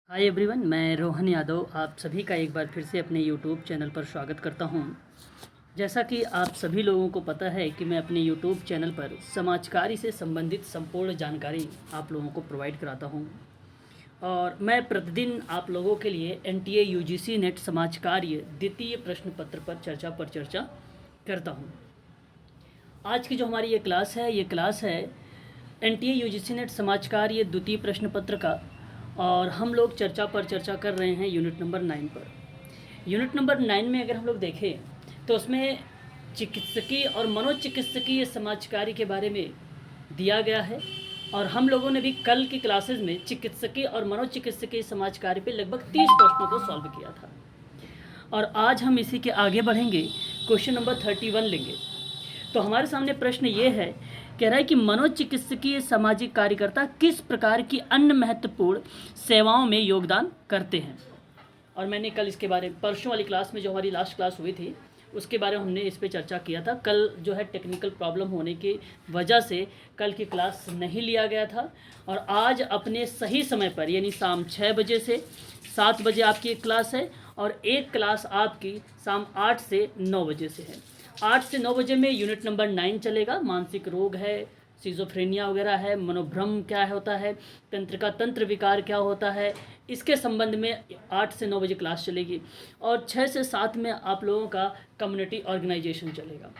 Hi everyone, मैं रोहन यादव आप सभी का एक बार फिर से अपने यूट्यूब चैनल पर स्वागत करता हूं। जैसा कि आप सभी लोगों को पता है कि मैं अपने यूट्यूब चैनल पर समाजकारी से संबंधित संपूर्ण जानकारी आप लोगों को प्रोवाइड कराता हूं और मैं प्रतिदिन आप लोगों के लिए NTA UGC नेट समाजकार्य द्वितीय प्रश्न पत्र पर चर्चा करता हूं। आज की जो हमारी ये क्लास है NTA UGC नेट समाजकार्य द्वितीय प्रश्न पत्र का, और हम लोग चर्चा कर रहे हैं यूनिट नंबर 9 पर। यूनिट नंबर 9 में अगर हम लोग देखें तो उसमें चिकित्सकीय और मनोचिकित्सकीय समाजकार्य के बारे में दिया गया है, और हम लोगों ने भी कल की क्लासेस में चिकित्सकीय और मनोचिकित्सकीय समाजकार्य पे लगभग 30 प्रश्नों को सॉल्व किया था, और आज हम इसी के आगे बढ़ेंगे। क्वेश्चन नंबर 31 लेंगे। तो हमारे सामने प्रश्न ये है, कह रहा है कि मनोचिकित्सकीय सामाजिक कार्यकर्ता किस प्रकार की अन्य महत्वपूर्ण सेवाओं में योगदान करते हैं। और मैंने कल इसके बारे में परसों वाली क्लास में, जो हमारी लास्ट क्लास हुई थी, उसके बारे में हमने इस पे चर्चा किया था। कल जो है टेक्निकल प्रॉब्लम होने की वजह से कल की क्लास नहीं लिया गया था, और आज अपने सही समय पर यानी शाम 6 बजे से 7 बजे आपकी एक क्लास है, और एक क्लास आपकी शाम 8 से 9 बजे से है। 8 से 9 बजे में यूनिट नंबर 9 चलेगा। मानसिक रोग है, सिजोफ्रेनिया वगैरह है, मनोभ्रम क्या होता है, तंत्रिका तंत्र विकार क्या होता है, इसके संबंध में 8 से 9 बजे क्लास चलेगी। और 6 से 7 में आप लोगों का कम्युनिटी ऑर्गेनाइजेशन चलेगा।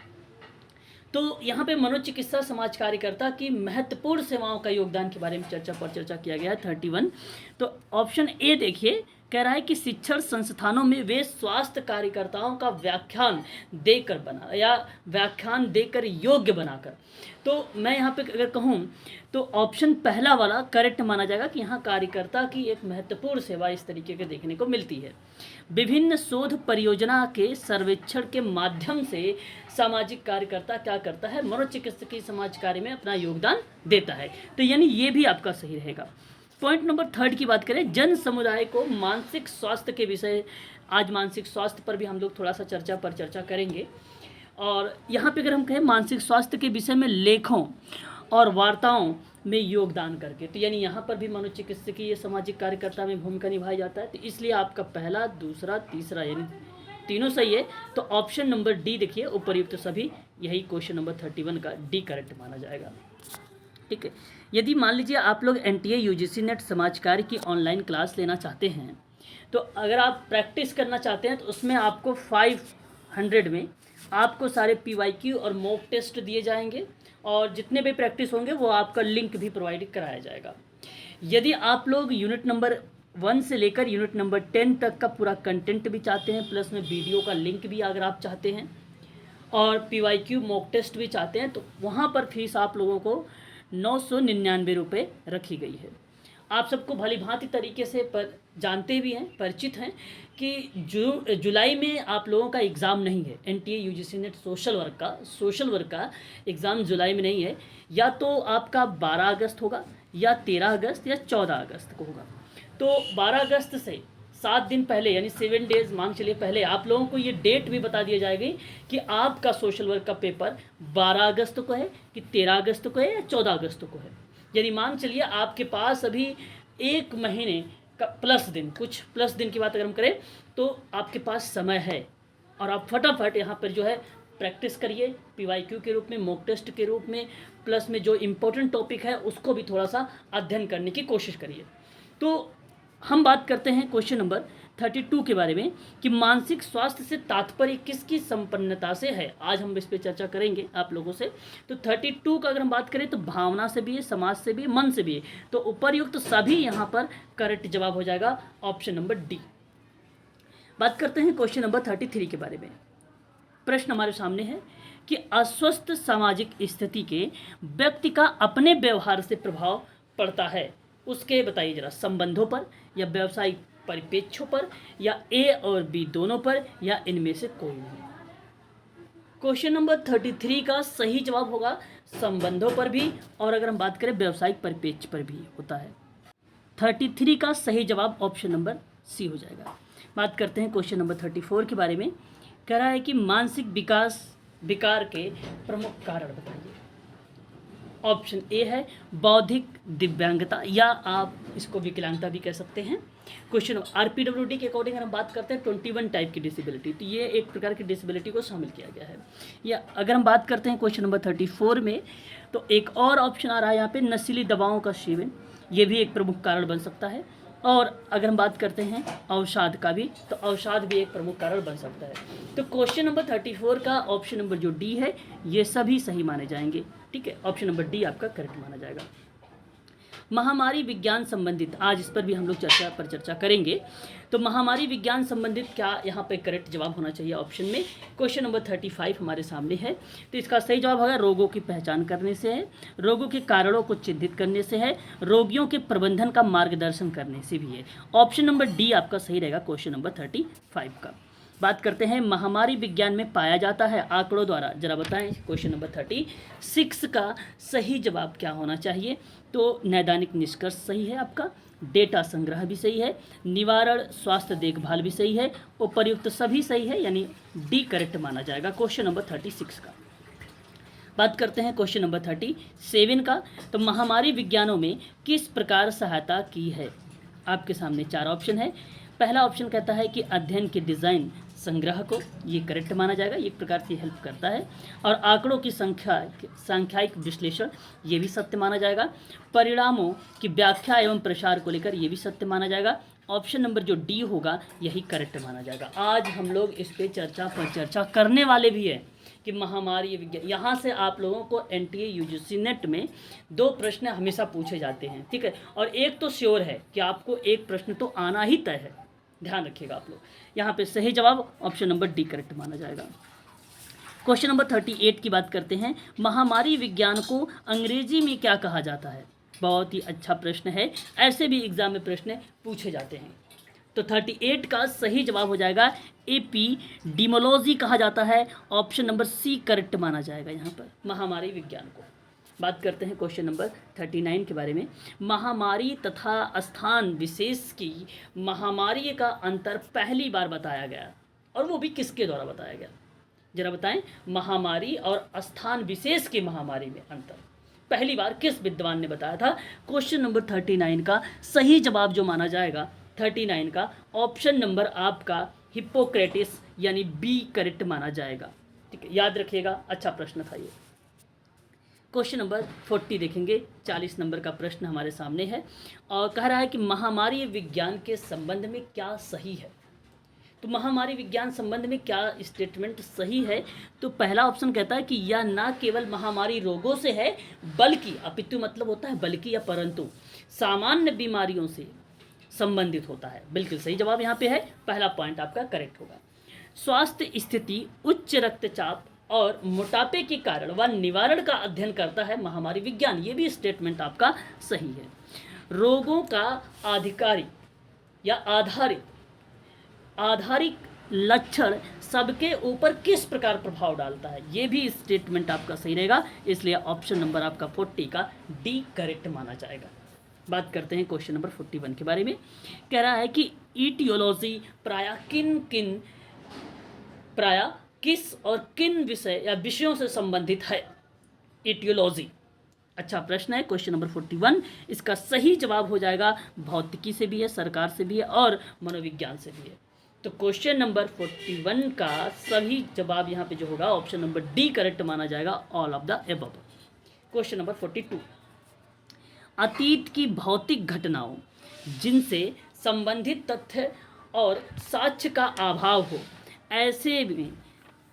तो यहाँ पे मनोचिकित्सा समाज कार्यकर्ता की महत्वपूर्ण सेवाओं का योगदान के बारे में चर्चा किया गया है 31। तो ऑप्शन ए देखिए, कह रहा है कि शिक्षण संस्थानों में वे स्वास्थ्य कार्यकर्ताओं का व्याख्यान देकर योग्य बनाकर। तो मैं यहाँ पे अगर कहूँ तो ऑप्शन पहला वाला करेक्ट माना जाएगा कि यहाँ कार्यकर्ता की एक महत्वपूर्ण सेवा इस तरीके के देखने को मिलती है। विभिन्न शोध परियोजना के सर्वेक्षण के माध्यम से सामाजिक कार्यकर्ता क्या करता है, मनोचिकित्सकीय समाज कार्य में अपना योगदान देता है। तो यानी ये भी आपका सही रहेगा। पॉइंट नंबर 3 की बात करें, जन समुदाय को मानसिक स्वास्थ्य के विषय। आज मानसिक स्वास्थ्य पर भी हम लोग थोड़ा सा चर्चा करेंगे। और यहाँ पे अगर हम कहें मानसिक स्वास्थ्य के विषय में लेखों और वार्ताओं में योगदान करके, तो यानी यहाँ पर भी मनोचिकित्सकीय सामाजिक कार्यकर्ता में भूमिका निभाया जाता है। तो इसलिए आपका पहला, दूसरा, तीसरा यानी तीनों सही है। तो ऑप्शन नंबर डी देखिए, उपर्युक्त सभी, यही क्वेश्चन नंबर 31 का डी करेक्ट माना जाएगा। ठीक है। यदि मान लीजिए आप लोग NTA UGC नेट समाजकार्य की ऑनलाइन क्लास लेना चाहते हैं, तो अगर आप प्रैक्टिस करना चाहते हैं तो उसमें आपको 500 में आपको सारे PYQ और मॉक टेस्ट दिए जाएंगे, और जितने भी प्रैक्टिस होंगे वो आपका लिंक भी प्रोवाइड कराया जाएगा। यदि आप लोग यूनिट नंबर 1 से लेकर यूनिट नंबर 10 तक का पूरा कंटेंट भी चाहते हैं, प्लस में वीडियो का लिंक भी अगर आप चाहते हैं, और PYQ मॉक टेस्ट भी चाहते हैं, तो वहाँ पर फीस आप लोगों को 999 रुपये रखी गई है। आप सबको भली भांति तरीके से जानते भी हैं, परिचित हैं कि जुलाई में आप लोगों का एग्ज़ाम नहीं है। NTA UGC net social work का एग्ज़ाम जुलाई में नहीं है। या तो आपका 12 अगस्त होगा, या 13 अगस्त, या 14 अगस्त को होगा। तो 12 अगस्त से 7 दिन पहले यानी 7 डेज़ मान चलिए पहले आप लोगों को ये डेट भी बता दिया जाएगी कि आपका सोशल वर्क का पेपर 12 अगस्त को है, कि 13 अगस्त को है, या 14 अगस्त को है। यानी मान चलिए आपके पास अभी 1 महीने का कुछ प्लस दिन की बात अगर हम करें तो आपके पास समय है, और आप फटाफट यहाँ पर जो है प्रैक्टिस करिए PYQ के रूप में, मॉक टेस्ट के रूप में, प्लस में जो इम्पोर्टेंट टॉपिक है उसको भी थोड़ा सा अध्ययन करने की कोशिश करिए। तो हम बात करते हैं क्वेश्चन नंबर 32 के बारे में कि मानसिक स्वास्थ्य से तात्पर्य किसकी संपन्नता से है। आज हम इस पर चर्चा करेंगे आप लोगों से। तो 32 का अगर हम बात करें तो भावना से भी है, समाज से भी है, मन से भी है। तो उपर्युक्त सभी यहाँ पर करेक्ट जवाब हो जाएगा, ऑप्शन नंबर डी। बात करते हैं क्वेश्चन नंबर 33 के बारे में। प्रश्न हमारे सामने है कि अस्वस्थ सामाजिक स्थिति के व्यक्ति का अपने व्यवहार से प्रभाव पड़ता है, उसके बताइए जरा, संबंधों पर, या व्यवसायिक परिप्रेक्ष्यों पर, या A और B दोनों पर, या इनमें से कोई नहीं। क्वेश्चन नंबर 33 का सही जवाब होगा संबंधों पर भी, और अगर हम बात करें व्यवसायिक परिप्रेक्ष्य पर भी होता है। 33 का सही जवाब ऑप्शन नंबर सी हो जाएगा। बात करते हैं क्वेश्चन नंबर 34 के बारे में। कह रहा है कि मानसिक विकार के प्रमुख कारण बताइए। ऑप्शन ए है बौद्धिक दिव्यांगता, या आप इसको विकलांगता भी कह सकते हैं। क्वेश्चन आरपीडब्ल्यूडी के अकॉर्डिंग अगर हम बात करते हैं 21 टाइप की डिसेबिलिटी, तो ये एक प्रकार की डिसेबिलिटी को शामिल किया गया है। या अगर हम बात करते हैं क्वेश्चन नंबर 34 में, तो एक और ऑप्शन आ रहा है यहाँ पे नशीली दवाओं का सेवन, ये भी एक प्रमुख कारण बन सकता है। और अगर हम बात करते हैं अवसाद का भी, तो अवसाद भी एक प्रमुख कारण बन सकता है। तो क्वेश्चन नंबर 34 का ऑप्शन नंबर जो डी है, ये सभी सही माने जाएंगे। ठीक है, ऑप्शन नंबर डी आपका करेक्ट माना जाएगा। महामारी विज्ञान संबंधित, आज इस पर भी हम लोग चर्चा करेंगे। तो महामारी विज्ञान संबंधित क्या यहाँ पे करेक्ट जवाब होना चाहिए ऑप्शन में? क्वेश्चन नंबर 35 हमारे सामने है, तो इसका सही जवाब होगा रोगों की पहचान करने से है, रोगों के कारणों को चिन्हित करने से है, रोगियों के प्रबंधन का मार्गदर्शन करने से भी है। ऑप्शन नंबर डी आपका सही रहेगा क्वेश्चन नंबर 35 का। बात करते हैं महामारी विज्ञान में पाया जाता है आंकड़ों द्वारा, जरा बताएं क्वेश्चन नंबर 36 का सही जवाब क्या होना चाहिए? तो नैदानिक निष्कर्ष सही है आपका, डेटा संग्रह भी सही है, निवारण स्वास्थ्य देखभाल भी सही है, उपर्युक्त सभी सही है, यानी डी करेक्ट माना जाएगा क्वेश्चन नंबर 36 का। बात करते हैं क्वेश्चन नंबर 37 का, तो महामारी विज्ञानों में किस प्रकार सहायता की है? आपके सामने 4 ऑप्शन है। पहला ऑप्शन कहता है कि अध्ययन के डिज़ाइन संग्रह को, ये करेक्ट माना जाएगा, ये एक प्रकार से हेल्प करता है। और आंकड़ों की सांख्यिक विश्लेषण, ये भी सत्य माना जाएगा। परिणामों की व्याख्या एवं प्रसार को लेकर, ये भी सत्य माना जाएगा। ऑप्शन नंबर जो डी होगा यही करेक्ट माना जाएगा। आज हम लोग इस पे चर्चा करने वाले भी हैं कि महामारी विज्ञान, यहाँ से आप लोगों को एनटीए यूजीसी नेट में 2 प्रश्न हमेशा पूछे जाते हैं। ठीक है, और एक तो श्योर है कि आपको एक प्रश्न तो आना ही तय है, ध्यान रखिएगा आप लोग। यहाँ पे सही जवाब ऑप्शन नंबर डी करेक्ट माना जाएगा। क्वेश्चन नंबर 38 की बात करते हैं, महामारी विज्ञान को अंग्रेजी में क्या कहा जाता है? बहुत ही अच्छा प्रश्न है, ऐसे भी एग्जाम में प्रश्न पूछे जाते हैं। तो 38 का सही जवाब हो जाएगा एपिडेमियोलॉजी कहा जाता है, ऑप्शन नंबर सी करेक्ट माना जाएगा यहाँ पर महामारी विज्ञान को। बात करते हैं क्वेश्चन नंबर 39 के बारे में, महामारी तथा स्थान विशेष की महामारी का अंतर पहली बार बताया गया, और वो भी किसके द्वारा बताया गया? जरा बताएं, महामारी और स्थान विशेष की महामारी में अंतर पहली बार किस विद्वान ने बताया था? क्वेश्चन नंबर 39 का सही जवाब जो माना जाएगा 39 का, ऑप्शन नंबर आपका हिप्पोक्रेटिस यानी बी करेक्ट माना जाएगा। ठीक है, याद रखिएगा, अच्छा प्रश्न था ये। क्वेश्चन नंबर 40 देखेंगे, 40 नंबर का प्रश्न हमारे सामने है और कह रहा है कि महामारी विज्ञान के संबंध में क्या सही है? तो महामारी विज्ञान संबंध में क्या स्टेटमेंट सही है? तो पहला ऑप्शन कहता है कि यह ना केवल महामारी रोगों से है, बल्कि, अपितु मतलब होता है बल्कि या परंतु, सामान्य बीमारियों से संबंधित होता है। बिल्कुल सही जवाब यहाँ पे है, पहला पॉइंट आपका करेक्ट होगा। स्वास्थ्य स्थिति, उच्च रक्तचाप और मोटापे के कारण व निवारण का अध्ययन करता है महामारी विज्ञान, ये भी स्टेटमेंट आपका सही है। रोगों का आधिकारिक या आधारिक लक्षण सबके ऊपर किस प्रकार प्रभाव डालता है, ये भी स्टेटमेंट आपका सही रहेगा, इसलिए ऑप्शन नंबर आपका 40 का डी करेक्ट माना जाएगा। बात करते हैं क्वेश्चन नंबर 41 के बारे में, कह रहा है कि ईटियोलॉजी प्राय किस और किन विषय या विषयों से संबंधित है? ईटियोलॉजी, अच्छा प्रश्न है क्वेश्चन नंबर 41। इसका सही जवाब हो जाएगा भौतिकी से भी है, सरकार से भी है और मनोविज्ञान से भी है। तो क्वेश्चन नंबर 41 का सही जवाब यहाँ पे जो होगा ऑप्शन नंबर डी करेक्ट माना जाएगा, all of the above. Question number 42, अतीत की भौतिक घटनाओं जिनसे संबंधित तथ्य और साक्ष्य का अभाव हो, ऐसे में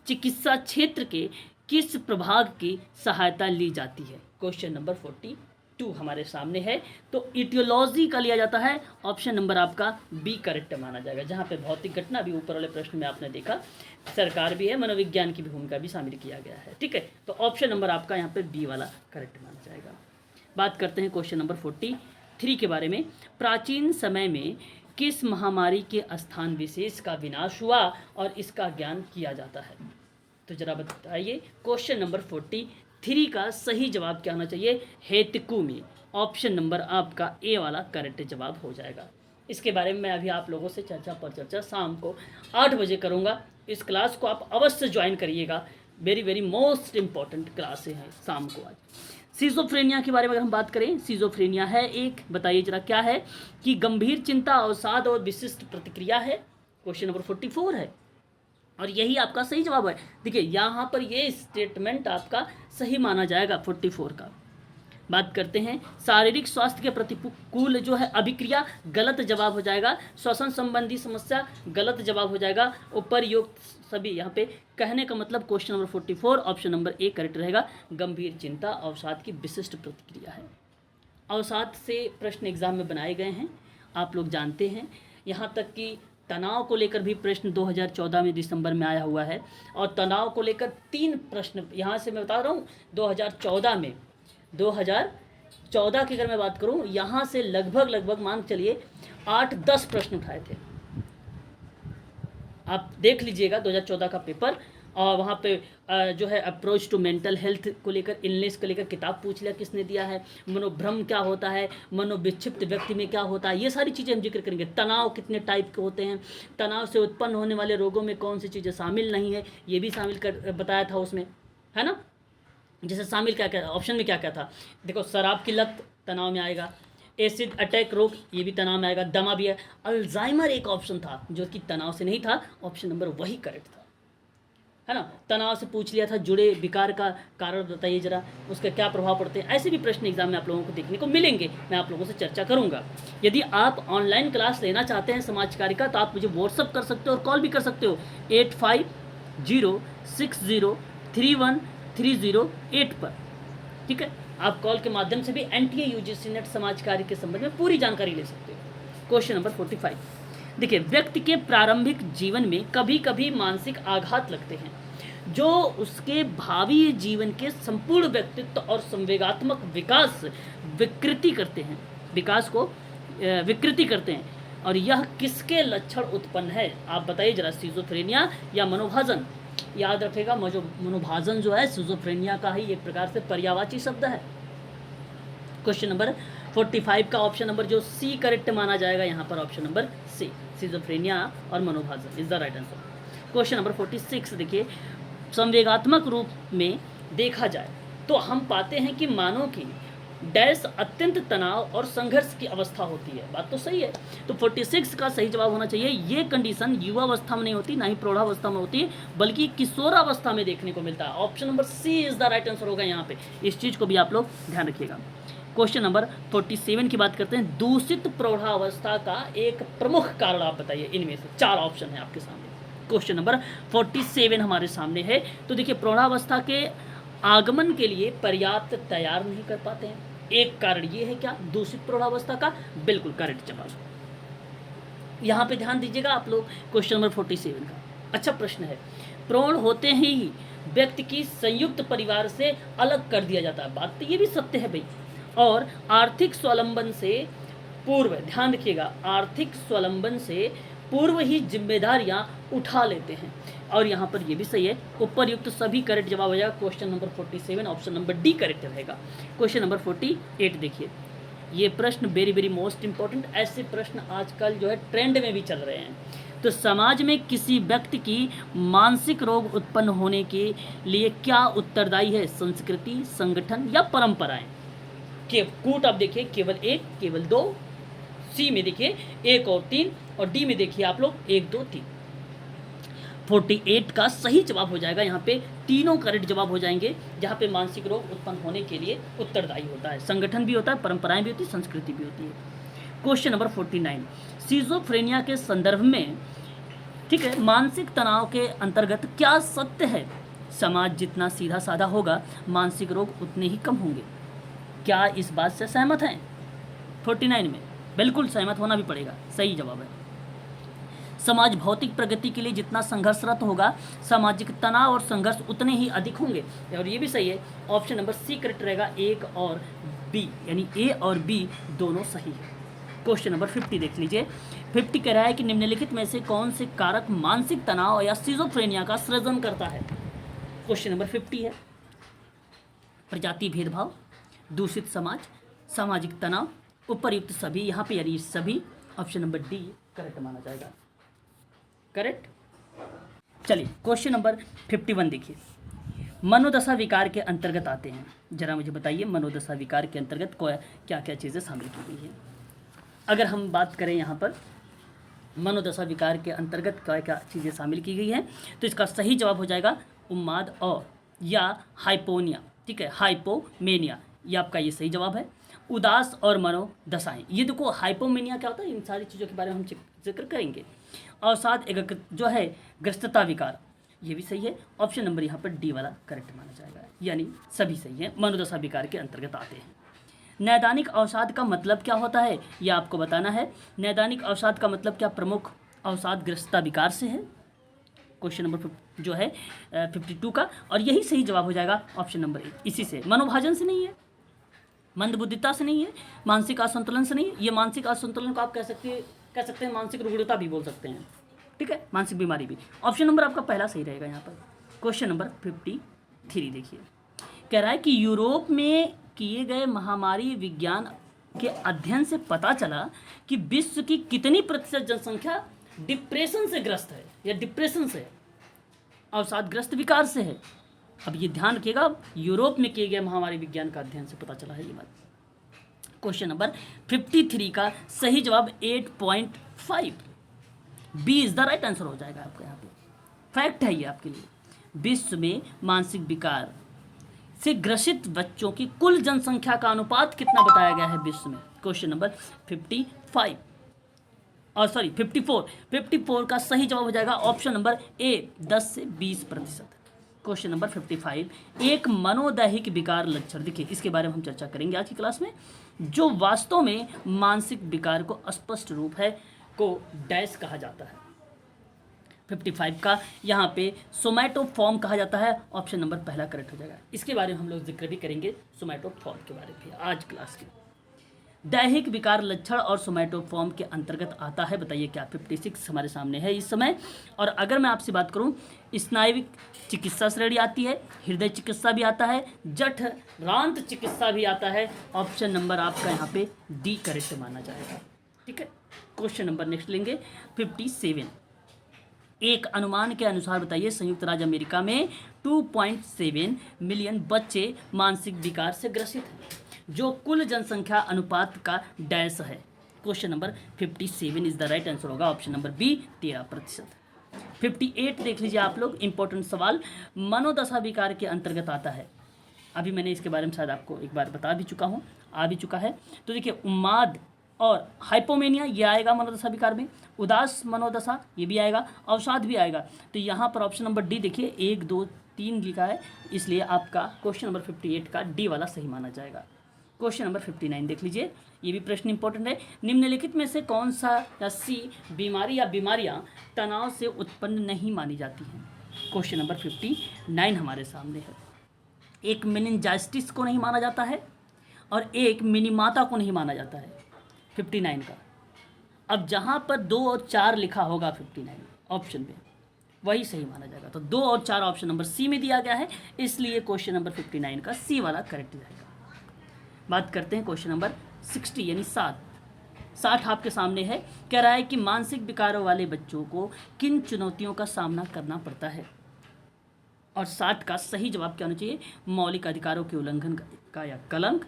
चिकित्सा क्षेत्र के किस प्रभाग की सहायता ली जाती है? क्वेश्चन नंबर 42 हमारे सामने है। तो इटियोलॉजी का लिया जाता है, ऑप्शन नंबर आपका बी करेक्ट माना जाएगा, जहाँ पे भौतिक घटना भी ऊपर वाले प्रश्न में आपने देखा, सरकार भी है, मनोविज्ञान की भी भूमिका भी शामिल किया गया है। ठीक है, तो ऑप्शन नंबर आपका यहाँ पे बी वाला करेक्ट माना जाएगा। बात करते हैं क्वेश्चन नंबर 43 के बारे में, प्राचीन समय में किस महामारी के स्थान विशेष का विनाश हुआ और इसका ज्ञान किया जाता है? तो जरा बताइए, क्वेश्चन नंबर 43 का सही जवाब क्या होना चाहिए? हेतुकु में, ऑप्शन नंबर आपका ए वाला करेक्ट जवाब हो जाएगा। इसके बारे में मैं अभी आप लोगों से चर्चा शाम को 8 बजे करूँगा। इस क्लास को आप अवश्य ज्वाइन करिएगा, वेरी मोस्ट इम्पॉर्टेंट क्लास है शाम को। आज सिजोफ्रेनिया के बारे में अगर हम बात करें, सिजोफ्रेनिया है एक, बताइए जरा क्या है, कि गंभीर चिंता, अवसाद और विशिष्ट प्रतिक्रिया है। क्वेश्चन नंबर 44 है और यही आपका सही जवाब है। देखिए यहाँ पर ये स्टेटमेंट आपका सही माना जाएगा 44 का। बात करते हैं शारीरिक स्वास्थ्य के प्रतिकूल जो है अभिक्रिया, गलत जवाब हो जाएगा। श्वसन संबंधी समस्या, गलत जवाब हो जाएगा। उपरयुक्त सभी यहाँ पे कहने का मतलब question number 44 option number A correct रहेगा। गंभीर चिंता अवसाद की विशिष्ट प्रतिक्रिया है। अवसाद से प्रश्न एग्जाम में बनाए गए हैं, आप लोग जानते हैं। यहाँ तक कि तनाव को लेकर भी प्रश्न 2014 में दिसंबर में आया हुआ है और तनाव को लेकर 3 प्रश्न यहाँ से मैं बता रहा हूँ 2014 की अगर मैं बात करूँ, यहाँ से लगभग मान चलिए 8-10 प्रश्न उठाए थे। आप देख लीजिएगा 2014 का पेपर, और वहाँ पे जो है अप्रोच टू मेंटल हेल्थ को लेकर, इलनेस को लेकर किताब पूछ लिया किसने दिया है, मनोभ्रम क्या होता है, मनोविक्षिप्त व्यक्ति में क्या होता है, ये सारी चीज़ें हम जिक्र करेंगे। तनाव कितने टाइप के होते हैं, तनाव से उत्पन्न होने वाले रोगों में कौन सी चीज़ें शामिल नहीं है, ये भी शामिल कर बताया था उसमें, है ना। जैसे शामिल क्या क्या ऑप्शन में क्या क्या था, देखो शराब की लत तनाव में आएगा, एसिड अटैक रोग ये भी तनाव में आएगा, दमा भी है, अल्जाइमर एक ऑप्शन था जो कि तनाव से नहीं था, ऑप्शन नंबर वही करेक्ट था, है ना। तनाव से पूछ लिया था, जुड़े विकार का कारण बताइए जरा, उसका क्या प्रभाव पड़ते हैं। ऐसे भी प्रश्न एग्जाम में आप लोगों को देखने को मिलेंगे, मैं आप लोगों से चर्चा करूंगा। यदि आप ऑनलाइन क्लास लेना चाहते हैं समाज कार्य का, तो आप मुझे व्हाट्सअप कर सकते हो और कॉल भी कर सकते हो 8506031308 पर, ठीक है। आप कॉल के माध्यम से भी NTA UGC नेट समाज कार्य के संबंध में पूरी जानकारी ले सकते हो। क्वेश्चन नंबर 45 देखिए, व्यक्ति के प्रारंभिक जीवन में कभी कभी मानसिक आघात लगते हैं जो उसके भावी जीवन के संपूर्ण व्यक्तित्व और संवेगात्मक विकास विकृति करते हैं, विकास को विकृति करते हैं। और यह किसके लक्षण उत्पन्न है, आप बताइए जरा, सिजोफ्रेनिया या मनोभाजन। याद रखेगा मनोभाजन जो है सिजोफ्रेनिया का ही एक प्रकार से पर्यायवाची शब्द है। क्वेश्चन नंबर 45 का ऑप्शन नंबर जो सी करेक्ट माना जाएगा, यहाँ पर ऑप्शन नंबर सी, सिजोफ्रेनिया और मनोभाजन is the right answer. Question number 46 देखिए, संवेगात्मक रूप में देखा जाए तो हम पाते हैं कि मानव की डैश अत्यंत तनाव और संघर्ष की अवस्था होती है। बात तो सही है, तो 46 का सही जवाब होना चाहिए। ये कंडीशन युवावस्था में नहीं होती, ना ही प्रौढ़ावस्था में होती है, बल्कि किशोरावस्था में देखने को मिलता है। Option number C is the right answer होगा यहाँ पे, इस चीज़ को भी आप लोग ध्यान रखिएगा। क्वेश्चन नंबर 47 की बात करते हैं, दूषित प्रौढ़ावस्था का एक प्रमुख कारण आप बताइए, इनमें से 4 ऑप्शन है आपके सामने। क्वेश्चन नंबर 47 हमारे सामने है। तो देखिए, प्रौढ़ावस्था के आगमन के लिए पर्याप्त तैयार नहीं कर पाते हैं, एक कारण ये है क्या, दूषित प्रौढ़ावस्था का, बिल्कुल करेक्ट जवाब। यहाँ पे ध्यान दीजिएगा आप लोग, क्वेश्चन नंबर 47 का अच्छा प्रश्न है। प्रौढ़ होते ही व्यक्ति की संयुक्त परिवार से अलग कर दिया जाता है, बात तो ये भी सत्य है भाई। और आर्थिक स्वावलंबन से पूर्व, ध्यान रखिएगा, आर्थिक स्वावलंबन से पूर्व ही जिम्मेदारियां उठा लेते हैं। और यहाँ पर ये भी सही है, उपरयुक्त सभी करेक्ट जवाब हो जाएगा। Question number 47 option number D correct रहेगा। क्वेश्चन नंबर 48 देखिए, ये प्रश्न वेरी वेरी मोस्ट इंपॉर्टेंट, ऐसे प्रश्न आजकल जो है ट्रेंड में भी चल रहे हैं। तो समाज में किसी व्यक्ति की मानसिक रोग उत्पन्न होने के लिए क्या उत्तरदायी है, संस्कृति, संगठन या परंपराएं। कूट आप देखिए, केवल 1, केवल 2, सी में देखिए 1 और 3, और डी में देखिए आप लोग 1, 2, 3। 48 का सही जवाब हो जाएगा, यहाँ पे तीनों करेक्ट जवाब हो जाएंगे, जहाँ पे मानसिक रोग उत्पन्न होने के लिए उत्तरदायी होता है, संगठन भी होता है, परंपराएं भी होती है, संस्कृति भी होती है। क्वेश्चन नंबर 49, सिजोफ्रेनिया के संदर्भ में, ठीक है, मानसिक तनाव के अंतर्गत क्या सत्य है, समाज जितना सीधा साधा होगा मानसिक रोग उतने ही कम होंगे। क्या इस बात से सहमत हैं? 49 में बिल्कुल सहमत होना भी पड़ेगा, सही जवाब है। समाज भौतिक प्रगति के लिए जितना संघर्षरत होगा, सामाजिक तनाव और संघर्ष उतने ही अधिक होंगे। और ये भी सही है, ऑप्शन नंबर सी करेक्ट रहेगा, 1 और बी, यानी ए और बी दोनों सही है। क्वेश्चन नंबर 50 देख लीजिए। 50 कह रहा है कि निम्नलिखित में से कौन से कारक मानसिक तनाव या सिजोफ्रेनिया का सृजन करता है। क्वेश्चन नंबर 50 है, प्रजाति भेदभाव, दूषित समाज, सामाजिक तनाव, उपरयुक्त सभी, यहाँ पे यानी सभी, ऑप्शन नंबर डी करेक्ट माना जाएगा, करेक्ट। चलिए क्वेश्चन नंबर 51 देखिए, मनोदशा विकार के अंतर्गत आते हैं। जरा मुझे बताइए मनोदशा विकार के अंतर्गत क्या क्या चीज़ें शामिल की गई हैं। अगर हम बात करें यहाँ पर मनोदशा विकार के अंतर्गत क्या क्या चीज़ें शामिल की गई हैं, तो इसका सही जवाब हो जाएगा उन्माद और या हाइपोनिया। ठीक है, हाइपोमेनिया, ये आपका ये सही जवाब है। उदास और मनोदशाएं, ये देखो हाइपोमेनिया क्या होता है, इन सारी चीज़ों के बारे में हम जिक्र करेंगे। अवसाद एकाग्र जो है ग्रस्तता विकार, ये भी सही है। ऑप्शन नंबर यहाँ पर डी वाला करेक्ट माना जाएगा, यानी सभी सही है, मनोदशा विकार के अंतर्गत आते हैं। नैदानिक अवसाद का मतलब क्या होता है, यह आपको बताना है। नैदानिक अवसाद का मतलब क्या, प्रमुख अवसाद ग्रस्तता विकार से है। क्वेश्चन नंबर जो है 52 का, और यही सही जवाब हो जाएगा ऑप्शन नंबर ए। इसी से, मनोभाजन से नहीं है, मंदबुद्धिता से नहीं है, मानसिक असंतुलन से नहीं है। ये मानसिक असंतुलन को आप कह सकते हैं मानसिक रुग्णता भी बोल सकते हैं। ठीक है, मानसिक बीमारी भी। ऑप्शन नंबर आपका पहला सही रहेगा यहाँ पर। क्वेश्चन नंबर 53 देखिए, कह रहा है कि यूरोप में किए गए महामारी विज्ञान के अध्ययन से पता चला कि विश्व की कितनी प्रतिशत जनसंख्या डिप्रेशन से ग्रस्त है, या डिप्रेशन से अवसादग्रस्त विकार से है। अब ये ध्यान रखिएगा, यूरोप में किए गए महामारी विज्ञान का अध्ययन से पता चला है ये बात। क्वेश्चन नंबर 53 का सही जवाब 8.5 B is the right answer हो जाएगा आपका। यहाँ पे फैक्ट है ये आपके लिए। विश्व में मानसिक विकार से ग्रसित बच्चों की कुल जनसंख्या का अनुपात कितना बताया गया है विश्व में। क्वेश्चन नंबर 54 का सही जवाब हो जाएगा ऑप्शन नंबर ए, 10 से 20%। क्वेश्चन नंबर 55, एक मनोदैहिक विकार लक्षण, देखिए इसके बारे में हम चर्चा करेंगे आज की क्लास में, जो वास्तव में मानसिक विकार को स्पष्ट रूप है को डैश कहा जाता है। 55 का यहाँ पे सोमैटोफॉर्म कहा जाता है। ऑप्शन नंबर पहला करेक्ट हो जाएगा। इसके बारे में हम लोग जिक्र भी करेंगे सोमैटोफॉर्म के बारे में आज क्लास के। दैहिक विकार लक्षण और सोमैटोफॉर्म के अंतर्गत आता है, बताइए क्या। 56 हमारे सामने है इस समय। और अगर मैं आपसे बात करूं, स्नायुविक चिकित्सा श्रेणी आती है, हृदय चिकित्सा भी आता है, जठरांत चिकित्सा भी आता है। ऑप्शन नंबर आपका यहाँ पे डी करेक्ट माना जाएगा। ठीक है, क्वेश्चन नंबर नेक्स्ट लेंगे 57। एक अनुमान के अनुसार बताइए संयुक्त राज्य अमेरिका में 2.7 मिलियन बच्चे मानसिक विकार से ग्रसित हैं, जो कुल जनसंख्या अनुपात का डैश है। Question number 57 is the right answer होगा ऑप्शन नंबर बी, 13%। 58 देख लीजिए आप लोग, इंपॉर्टेंट सवाल, मनोदशा विकार के अंतर्गत आता है। अभी मैंने इसके बारे में शायद आपको एक बार बता भी चुका हूँ, आ भी चुका है। तो देखिए उन्माद और हाइपोमेनिया ये आएगा मनोदशा विकार में, उदास मनोदशा ये भी आएगा, अवसाद भी आएगा। तो यहाँ पर ऑप्शन नंबर डी देखिए 1, 2, 3 लिखा है, इसलिए आपका क्वेश्चन नंबर 58 का डी वाला सही माना जाएगा। क्वेश्चन नंबर 59 देख लीजिए, ये भी प्रश्न इंपॉर्टेंट है। निम्नलिखित में से कौन सा या सी बीमारी या बीमारियां तनाव से उत्पन्न नहीं मानी जाती हैं। क्वेश्चन नंबर 59 हमारे सामने है। एक मेनिंजाइटिस को नहीं माना जाता है और एक मिनीमाता को नहीं माना जाता है 59 का। अब जहाँ पर 2 और 4 लिखा होगा 59 ऑप्शन में, वही सही माना जाएगा। तो 2 और 4 ऑप्शन नंबर सी में दिया गया है, इसलिए क्वेश्चन नंबर 59 का सी वाला करेक्ट जाएगा। बात करते हैं क्वेश्चन नंबर 60 यानी 60 आपके सामने है। कह रहा है कि मानसिक विकारों वाले बच्चों को किन चुनौतियों का सामना करना पड़ता है। और 60 का सही जवाब क्या होना चाहिए, मौलिक अधिकारों के उल्लंघन का या कलंक,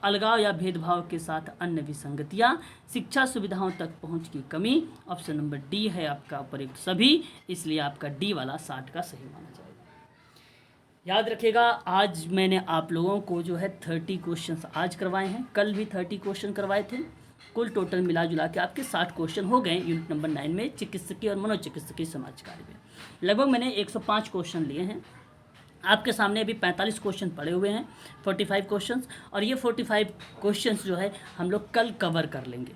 अलगाव या भेदभाव के साथ अन्य विसंगतियाँ, शिक्षा सुविधाओं तक पहुँच की कमी। ऑप्शन नंबर डी है आपका उपयुक्त सभी, इसलिए आपका डी वाला 60 का सही माना जाएगा। याद रखिएगा, आज मैंने आप लोगों को जो है 30 क्वेश्चंस आज करवाए हैं, कल भी 30 क्वेश्चन करवाए थे। कुल टोटल मिला जुला के आपके 60 क्वेश्चन हो गए यूनिट नंबर 9 में, चिकित्सकीय और मनोचिकित्सकीय समाज कार्य में। लगभग मैंने 105 क्वेश्चन लिए हैं। आपके सामने अभी 45 क्वेश्चन पड़े हुए हैं, 45 क्वेश्चंस, और ये 45 क्वेश्चंस जो है हम लोग कल कवर कर लेंगे,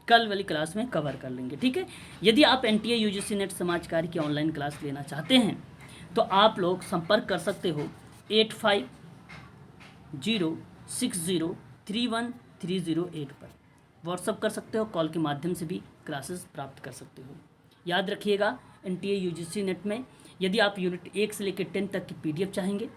कल वाली क्लास में कवर कर लेंगे। ठीक है, यदि आप NTA UGC नेट समाज कार्य की ऑनलाइन क्लास लेना चाहते हैं तो आप लोग संपर्क कर सकते हो 8506031308 पर, व्हाट्सअप कर सकते हो, कॉल के माध्यम से भी क्लासेस प्राप्त कर सकते हो। याद रखिएगा, NTA UGC नेट में यदि आप यूनिट 1 से लेकर 10 तक की PDF चाहेंगे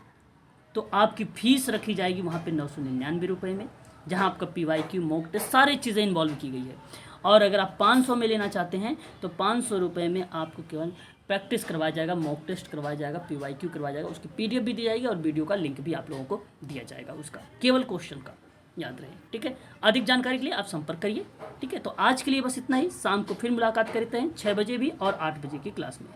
तो आपकी फ़ीस रखी जाएगी वहाँ पे 999 रुपये में, जहाँ आपका PYQ मॉक टेस्ट सारी चीज़ें इन्वॉल्व की गई है। और अगर आप 500 में लेना चाहते हैं तो 500 रुपये में आपको केवल प्रैक्टिस करवाया जाएगा, मॉक टेस्ट करवाया जाएगा, PYQ करवाया जाएगा, उसकी PDF भी दी जाएगी और वीडियो का लिंक भी आप लोगों को दिया जाएगा उसका, केवल क्वेश्चन का, याद रहे। ठीक है, अधिक जानकारी के लिए आप संपर्क करिए। ठीक है, तो आज के लिए बस इतना ही। शाम को फिर मुलाकात करते हैं 6 बजे भी और 8 बजे की क्लास में।